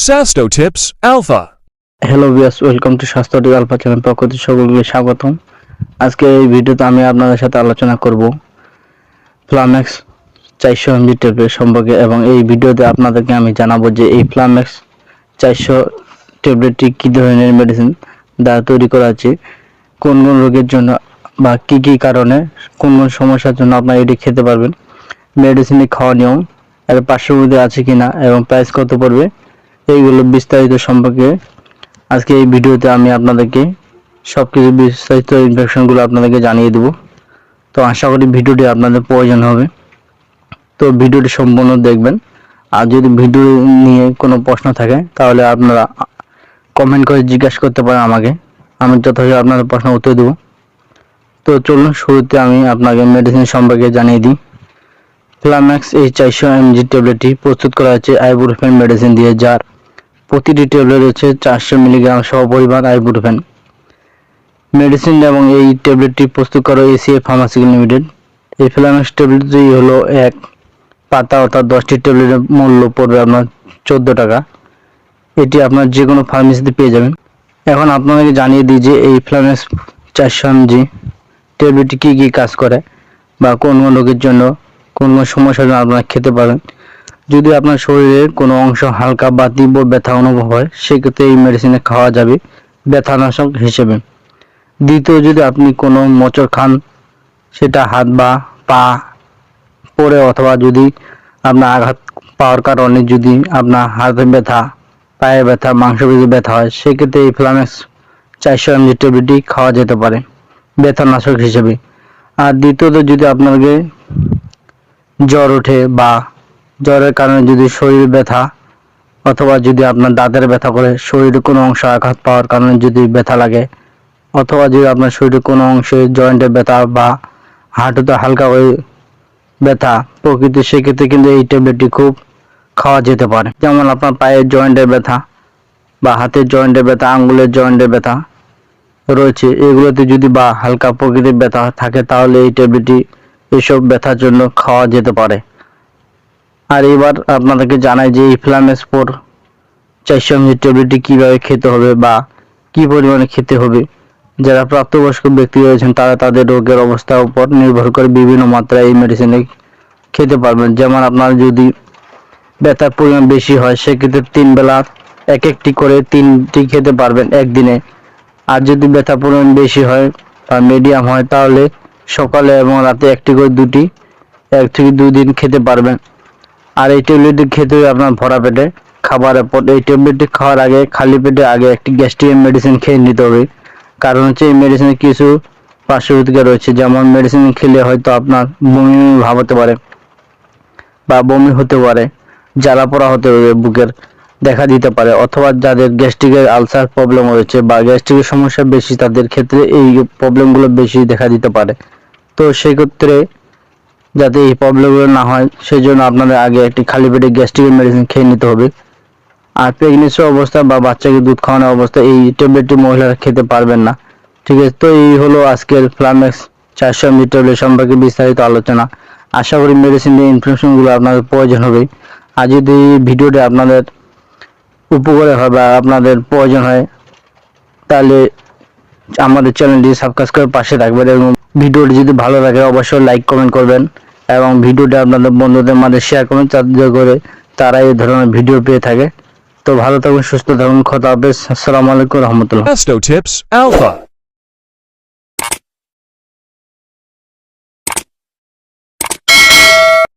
Sasto Tips Alpha. Hello viewers, welcome to স্বাস্থ্য tips alpha channel. পক্ষ থেকে সকলকে স্বাগতম। আজকে এই ভিডিওতে আমি আপনাদের সাথে আলোচনা করব ফ্লামেক্স 400 mg ট্যাবলেট সম্পর্কে, এবং এই ভিডিওতে আপনাদেরকে আমি জানাবো যে এই ফ্লামেক্স 400 ট্যাবলেটটি কী ধরনের মেডিসিন দ্বারা তৈরি করা আছে, কোন কোন রোগের জন্য বা কী কী কারণে, কোন কোন সমস্যার জন্য আপনারা এটি খেতে পারবেন, মেডিসিনটি খাওয়ার নিয়ম, এর পার্শ্ববর্তী আছে কিনা এবং প্রাইস কত পড়বে, এইগুলো বিস্তারিত সম্পর্কে আজকে এই ভিডিওতে আমি আপনাদেরকে সবকিছু বিস্তারিত ইনফরমেশনগুলো আপনাদেরকে জানিয়ে দেব। তো আশা করি ভিডিওটি আপনাদের প্রয়োজন হবে, তো ভিডিওটি সম্পূর্ণ দেখবেন। আর যদি ভিডিও নিয়ে কোনো প্রশ্ন থাকে তাহলে আপনারা কমেন্ট করে জিজ্ঞাসা করতে পারেন আমাকে, আমি যথাযথ আপনাদের প্রশ্ন উত্তর দেব। তো চলুন শুরুতে আমি আপনাকে মেডিসিন সম্পর্কে জানিয়ে দিই। ফ্লামেক্স এই 400 mg ট্যাবলেটটি প্রস্তুত করা হয়েছে আইবুপ্রোফেন মেডিসিন দিয়ে, যার প্রতিটি ট্যাবলেট হচ্ছে 400 মিলিগ্রাম সহপরিমাণ আইবুপ্রোফেন মেডিসিন, এবং এই ট্যাবলেটটি প্রস্তুত করা এসিএফ ফার্মাসিউটিক্যাল লিমিটেড। এই ফ্লামেক্স ট্যাবলেটটি হলো এক পাতা, অর্থাৎ 10টি ট্যাবলেটের মূল্য পড়বে আপনার 14 টাকা। এটি আপনার যে কোনো ফার্মেসিতে পেয়ে যাবেন। এখন আপনাদেরকে জানিয়ে দিই যে এই ফ্লামেক্স 400 mg ট্যাবলেটটি কী কী কাজ করে বা কোন কোন রোগের জন্য, কোন কোন সমস্যার জন্য আপনারা খেতে পারেন। যদি আপনার শরীরের কোনো অংশ হালকা বা তীব্র ব্যথা অনুভব হয়, সেক্ষেত্রে এই মেডিসিনে খাওয়া যাবে ব্যথানাশক হিসেবে। দ্বিতীয়, যদি আপনি কোনো মোচড় খান, সেটা হাত বা পা পড়ে, অথবা যদি আপনার আঘাত পাওয়ার কারণে যদি আপনার হাতে ব্যথা, পায়ে ব্যথা, মাংসপেশি ব্যথা হয়, সেক্ষেত্রে এই ফ্লামেক্স 400 mg ট্যাবলেটটি খাওয়া যেতে পারে ব্যথানাশক হিসেবে। আর দ্বিতীয়ত, যদি আপনাকে জ্বর ওঠে বা জ্বরের কারণে যদি শরীর ব্যথা, অথবা যদি আপনার দাঁতের ব্যথা করে, শরীরের কোনো অংশ আঘাত পাওয়ার কারণে যদি ব্যথা লাগে, অথবা যদি আপনার শরীরের কোনো অংশে জয়েন্টে ব্যথা বা হাঁটুতে হালকা হয়ে ব্যথা প্রকৃতি, সেক্ষেত্রে কিন্তু এই ট্যাবলেটটি খুব খাওয়া যেতে পারে। যেমন আপনার পায়ের জয়েন্টের ব্যথা বা হাতের জয়েন্টের ব্যথা, আঙ্গুলের জয়েন্টের ব্যথা রয়েছে, এগুলোতে যদি বা হালকা প্রকৃতির ব্যথা থাকে, তাহলে এই ট্যাবলেটটি এসব ব্যথার জন্য খাওয়া যেতে পারে। আর এবার আপনাদেরকে জানাই যে এই ফ্লামেক্স 400 mg ট্যাবলেটটি কীভাবে খেতে হবে বা কী পরিমাণে খেতে হবে। যারা প্রাপ্তবয়স্ক ব্যক্তি রয়েছেন তারা তাদের রোগের অবস্থার উপর নির্ভর করে বিভিন্ন মাত্রায় এই মেডিসিন খেতে পারবেন। যেমন আপনার যদি ব্যথার পরিমাণ বেশি হয়, সেক্ষেত্রে 3 বেলা এক একটি করে 3টি খেতে পারবেন একদিনে। আর যদি ব্যথার পরিমাণ বেশি হয় বা মিডিয়াম হয়, তাহলে সকালে এবং রাতে একটি করে 2টি 1 থেকে 2 দিন খেতে পারবেন। আর এই ট্যাবলেটটি খেতে হবে আপনার ভরা পেটে খাবারের পর। এই ট্যাবলেটটি খাওয়ার আগে খালি পেটে আগে একটি গ্যাস্ট্রিক মেডিসিন খেয়ে নিতে হবে, কারণ হচ্ছে এই মেডিসিনে কিছু পার্শ্বপ্রতিক্রিয়া রয়েছে। যেমন মেডিসিন খেলে হয়তো আপনার বমি ভাব হতে পারে বা বমি হতে পারে, জ্বালা পোড়া হতে পারে, বুকের দেখা দিতে পারে, অথবা যাদের গ্যাস্ট্রিকের আলসার প্রবলেম রয়েছে বা গ্যাস্ট্রিকের সমস্যা বেশি, তাদের ক্ষেত্রে এই প্রবলেমগুলো বেশি দেখা দিতে পারে। তো সেক্ষেত্রে যাতে এই প্রবলেমগুলো না হয়, সেই জন্য আপনাদের আগে একটি খালি পেটে গ্যাস্ট্রিকের মেডিসিন খেয়ে নিতে হবে। আর প্রেগনেন্সি অবস্থা বা বাচ্চাকে দুধ খাওয়ানোর অবস্থা এই ট্যাবলেটটি মহিলারা খেতে পারবেন না। ঠিক আছে, তো এই হলো আজকের ফ্লামেক্স 400 mg ট্যাবলেট সম্পর্কে বিস্তারিত আলোচনা। আশা করি মেডিসিনের ইনফরমেশনগুলো আপনাদের প্রয়োজন হবে। আর যদি ভিডিওটি আপনাদের উপকারে হয় বা আপনাদের প্রয়োজন হয়, তাহলে আমাদের চ্যানেলটি সাবস্ক্রাইব করে পাশে থাকবেন, এবং ভিডিওটি যদি ভালো লাগে অবশ্যই লাইক কমেন্ট করবেন, এবং ভিডিওটি আপনাদের বন্ধুদের মাঝে শেয়ার করবেন, যাতে করে তারা এই ধরনের ভিডিও পেয়ে থাকে। তো ভালো থাকুন, সুস্থ থাকুন, খোদা হাফেজ, আসসালামু আলাইকুম রহমতুল্লাহ। Sasto Tips Alpha.